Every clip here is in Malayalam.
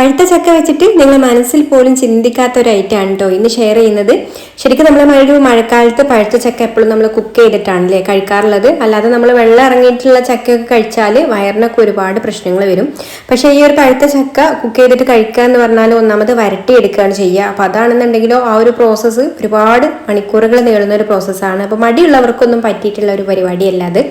പഴുത്ത ചക്ക വെച്ചിട്ട് നിങ്ങൾ മനസ്സിൽ പോലും ചിന്തിക്കാത്ത ഒരു ഐറ്റം ആണ് കേട്ടോ ഇന്ന് ഷെയർ ചെയ്യുന്നത്. ശരിക്കും നമ്മൾ ഒരു മഴക്കാലത്ത് പഴുത്ത ചക്ക എപ്പോഴും നമ്മൾ കുക്ക് ചെയ്തിട്ടാണല്ലേ കഴിക്കാറുള്ളത്. അല്ലാതെ നമ്മൾ വെള്ളം ഇറങ്ങിയിട്ടുള്ള ചക്കയൊക്കെ കഴിച്ചാൽ വയറിനൊക്കെ ഒരുപാട് പ്രശ്നങ്ങൾ വരും. പക്ഷേ ഈ ഒരു പഴുത്ത ചക്ക കുക്ക് ചെയ്തിട്ട് കഴിക്കുക എന്ന് പറഞ്ഞാൽ ഒന്നാമത് വരട്ടിയെടുക്കുകയാണ് ചെയ്യുക. അപ്പോൾ അതാണെന്നുണ്ടെങ്കിലോ ആ ഒരു പ്രോസസ്സ് ഒരുപാട് മണിക്കൂറുകൾ നീളുന്ന ഒരു പ്രോസസ്സാണ്. അപ്പോൾ മടിയുള്ളവർക്കൊന്നും പറ്റിയിട്ടുള്ള ഒരു പരിപാടിയല്ല അത്.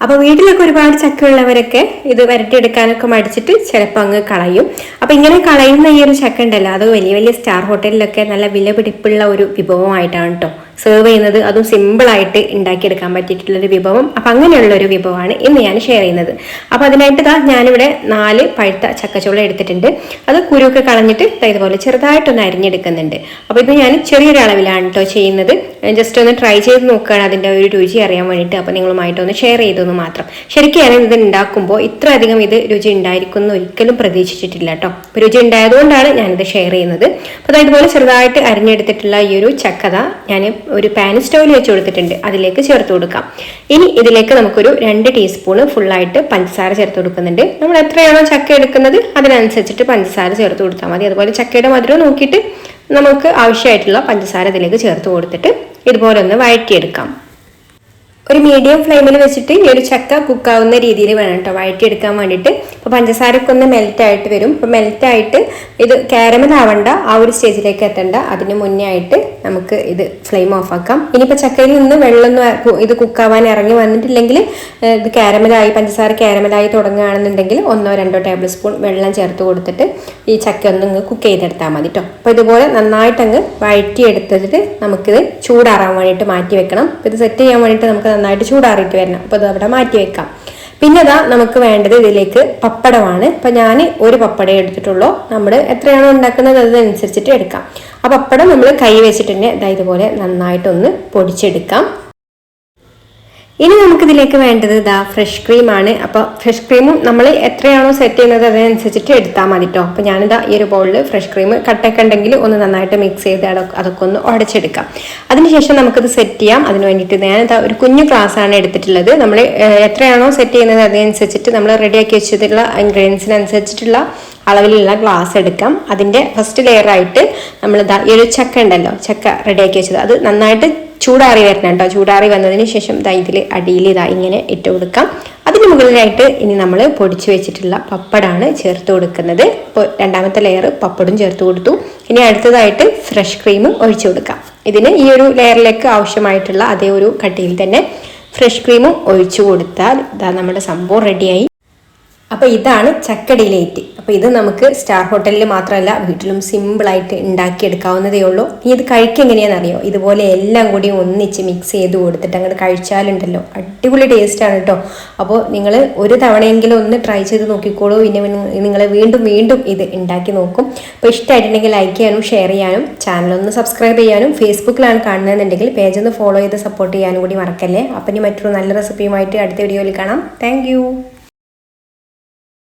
അപ്പോൾ വീട്ടിലൊക്കെ ഒരുപാട് ചക്ക ഉള്ളവരൊക്കെ ഇത് വരട്ടിയെടുക്കാനൊക്കെ മടിച്ചിട്ട് ചിലപ്പോൾ അങ്ങ് കളയും. അപ്പോൾ ഇങ്ങനെ കളയുന്ന ഈ ഒരു ചക്ക ഉണ്ടല്ലോ, അത് വലിയ വലിയ സ്റ്റാർ ഹോട്ടലിലൊക്കെ നല്ല വില പിടിപ്പുള്ള ഒരു വിഭവമായിട്ടാണ് കേട്ടോ സെർവ് ചെയ്യുന്നത്. അതും സിമ്പിളായിട്ട് ഉണ്ടാക്കിയെടുക്കാൻ പറ്റിയിട്ടുള്ളൊരു വിഭവം. അപ്പം അങ്ങനെയുള്ളൊരു വിഭവമാണ് ഇന്ന് ഞാൻ ഷെയർ ചെയ്യുന്നത്. അപ്പോൾ അതിനായിട്ട് ഞാനിവിടെ 4 പഴുത്ത ചക്കച്ചുള എടുത്തിട്ടുണ്ട്. അത് കുരുവൊക്കെ കളഞ്ഞിട്ട് ഇതുപോലെ ചെറുതായിട്ടൊന്ന് അരിഞ്ഞെടുക്കുന്നുണ്ട്. അപ്പോൾ ഇത് ഞാൻ ചെറിയൊരു അളവിലാണ് കേട്ടോ ചെയ്യുന്നത്. ജസ്റ്റ് ഒന്ന് ട്രൈ ചെയ്ത് നോക്കുകയാണ് അതിൻ്റെ ഒരു രുചി അറിയാൻ വേണ്ടിയിട്ട്. അപ്പോൾ നിങ്ങളുമായിട്ടൊന്ന് ഷെയർ ചെയ്തെന്ന് മാത്രം. ശരിക്കും ഞാൻ ഇത് ഉണ്ടാക്കുമ്പോൾ ഇത്ര അധികം ഇത് രുചി ഉണ്ടായിരിക്കുമെന്ന് ഒരിക്കലും പ്രതീക്ഷിച്ചിട്ടില്ല കേട്ടോ. അപ്പോൾ രുചി ഉണ്ടായതുകൊണ്ടാണ് ഞാനിത് ഷെയർ ചെയ്യുന്നത്. അപ്പോൾ ഇതുപോലെ ചെറുതായിട്ട് അരിഞ്ഞെടുത്തിട്ടുള്ള ഈ ഒരു ചക്കത ഞാൻ ഒരു പാൻ സ്റ്റൗവിൽ വെച്ച് കൊടുത്തിട്ടുണ്ട്. അതിലേക്ക് ചേർത്ത് കൊടുക്കാം. ഇനി ഇതിലേക്ക് നമുക്കൊരു 2 ടീസ്പൂൺ ഫുള്ളായിട്ട് പഞ്ചസാര ചേർത്ത് കൊടുക്കുന്നുണ്ട്. നമ്മൾ എത്രയാണോ ചക്ക എടുക്കുന്നത് അതിനനുസരിച്ചിട്ട് പഞ്ചസാര ചേർത്ത് കൊടുത്താൽ മതി. അതുപോലെ ചക്കയുടെ മധുരം നോക്കിയിട്ട് നമുക്ക് ആവശ്യമായിട്ടുള്ള പഞ്ചസാര ഇതിലേക്ക് ചേർത്ത് കൊടുത്തിട്ട് ഇതുപോലെ ഒന്ന് വഴറ്റിയെടുക്കാം. ഒരു മീഡിയം ഫ്ലെയിമിൽ വെച്ചിട്ട് ഈ ഒരു ചക്ക കുക്കാവുന്ന രീതിയിൽ വേണം കേട്ടോ വഴറ്റിയെടുക്കാൻ വേണ്ടിയിട്ട്. അപ്പോൾ പഞ്ചസാരയൊക്കെ ഒന്ന് മെൽറ്റായിട്ട് വരും. അപ്പോൾ മെൽറ്റായിട്ട് ഇത് കാരമൽ ആവണ്ട, ആ ഒരു സ്റ്റേജിലേക്ക് എത്തണ്ട. അതിന് മുന്നേ ആയിട്ട് നമുക്ക് ഇത് ഫ്ലെയിം ഓഫ് ആക്കാം. ഇനിയിപ്പോൾ ചക്കയിൽ നിന്ന് വെള്ളമൊന്നും ഇത് കുക്കാവാൻ ഇറങ്ങി വന്നിട്ടില്ലെങ്കിൽ ഇത് കാരമലായി പഞ്ചസാര കാരമലായി തുടങ്ങുകയാണെന്നുണ്ടെങ്കിൽ 1-2 ടേബിൾ സ്പൂൺ വെള്ളം ചേർത്ത് കൊടുത്തിട്ട് ഈ ചക്ക ഒന്ന് കുക്ക് ചെയ്തെടുത്താൽ മതി കേട്ടോ. അപ്പോൾ ഇതുപോലെ നന്നായിട്ടങ്ങ് വഴറ്റിയെടുത്തിട്ട് നമുക്കിത് ചൂടാറാൻ വേണ്ടിയിട്ട് മാറ്റി വെക്കണം. അപ്പോൾ ഇത് സെറ്റ് ചെയ്യാൻ വേണ്ടിയിട്ട് നമുക്ക് നന്നായിട്ട് ചൂടാറിയിട്ട് വരണം. അപ്പോൾ അത് അവിടെ മാറ്റി വെക്കാം. പിന്നെ നമുക്ക് വേണ്ടത് ഇതിലേക്ക് പപ്പടമാണ്. അപ്പം ഞാൻ ഒരു പപ്പടം എടുത്തിട്ടുള്ളൂ. നമ്മൾ എത്രയാണോ ഉണ്ടാക്കുന്നത് അതിനനുസരിച്ചിട്ട് എടുക്കാം. ആ പപ്പടം നമ്മൾ കൈ വെച്ചിട്ട് തന്നെ ഇതുപോലെ നന്നായിട്ടൊന്ന് പൊടിച്ചെടുക്കാം. ഇനി നമുക്കിതിലേക്ക് വേണ്ടത് ഫ്രഷ് ക്രീമാണ്. അപ്പോൾ ഫ്രഷ് ക്രീമും നമ്മൾ എത്രയാണോ സെറ്റ് ചെയ്യുന്നത് അതിനനുസരിച്ചിട്ട് എടുത്താൽ മതി കേട്ടോ. അപ്പോൾ ഞാനിതാ ഈ ഒരു ബൗളിൽ ഫ്രഷ് ക്രീം കട്ടൊക്കെ ഉണ്ടെങ്കിൽ ഒന്ന് നന്നായിട്ട് മിക്സ് ചെയ്ത് അതൊക്കെ ഒന്ന് ഉടച്ചെടുക്കാം. അതിനുശേഷം നമുക്കിത് സെറ്റ് ചെയ്യാം. അതിന് വേണ്ടിയിട്ട് ഞാനിതാ ഒരു കുഞ്ഞു ഗ്ലാസ്സാണ് എടുത്തിട്ടുള്ളത്. നമ്മൾ എത്രയാണോ സെറ്റ് ചെയ്യുന്നത് അതിനനുസരിച്ചിട്ട് നമ്മൾ റെഡിയാക്കി വെച്ചിട്ടുള്ള ഇൻഗ്രീഡിയൻസിനനുസരിച്ചിട്ടുള്ള അളവിലുള്ള ഗ്ലാസ് എടുക്കാം. അതിൻ്റെ ഫസ്റ്റ് ലെയറായിട്ട് നമ്മൾ ഈ ഒരു ചക്ക ഉണ്ടല്ലോ, ചക്ക റെഡിയാക്കി വെച്ചത് അത് നന്നായിട്ട് ചൂടാറി വരണം കേട്ടോ. ചൂടാറി വന്നതിന് ശേഷം ഇതിൽ അടിയിൽ ഇങ്ങനെ ഇട്ട് കൊടുക്കാം. അതിന് മുകളിലായിട്ട് ഇനി നമ്മൾ പൊടിച്ചു വെച്ചിട്ടുള്ള പപ്പടാണ് ചേർത്ത് കൊടുക്കുന്നത്. ഇപ്പോൾ രണ്ടാമത്തെ ലെയർ പപ്പടും ചേർത്ത് കൊടുത്തു. ഇനി അടുത്തതായിട്ട് ഫ്രഷ് ക്രീമും ഒഴിച്ചു കൊടുക്കാം. ഇതിന് ഈ ഒരു ലെയറിലേക്ക് ആവശ്യമായിട്ടുള്ള അതേ ഒരു കട്ടിയിൽ തന്നെ ഫ്രഷ് ക്രീമും ഒഴിച്ചു കൊടുത്താൽ നമ്മുടെ സംഭവം റെഡിയായി. അപ്പോൾ ഇതാണ് ചക്ക ഡിലൈറ്റ്. അപ്പോൾ ഇത് നമുക്ക് സ്റ്റാർ ഹോട്ടലിൽ മാത്രമല്ല വീട്ടിലും സിമ്പിളായിട്ട് ഉണ്ടാക്കിയെടുക്കാവുന്നതേ ഉള്ളൂ. ഇനി ഇത് കഴിക്കുക എങ്ങനെയാണെന്നറിയോ? ഇതുപോലെ എല്ലാം കൂടി ഒന്നിച്ച് മിക്സ് ചെയ്ത് കൊടുത്തിട്ട് അങ്ങോട്ട് കഴിച്ചാലുണ്ടല്ലോ അടിപൊളി ടേസ്റ്റാണ് കേട്ടോ. അപ്പോൾ നിങ്ങൾ ഒരു തവണയെങ്കിലും ഒന്ന് ട്രൈ ചെയ്ത് നോക്കിക്കോളൂ. പിന്നെ നിങ്ങൾ വീണ്ടും വീണ്ടും ഇത് ഉണ്ടാക്കി നോക്കും. അപ്പോൾ ഇഷ്ടമായിട്ടുണ്ടെങ്കിൽ ലൈക്ക് ചെയ്യാനും ഷെയർ ചെയ്യാനും ചാനലൊന്ന് സബ്സ്ക്രൈബ് ചെയ്യാനും ഫേസ്ബുക്കിലാണ് കാണുന്നതെന്നുണ്ടെങ്കിൽ പേജൊന്ന് ഫോളോ ചെയ്ത് സപ്പോർട്ട് ചെയ്യാനും കൂടി മറക്കല്ലേ. അപ്പം ഇനി മറ്റൊരു നല്ല റെസിപ്പിയുമായിട്ട് അടുത്ത വീഡിയോയിൽ കാണാം. താങ്ക്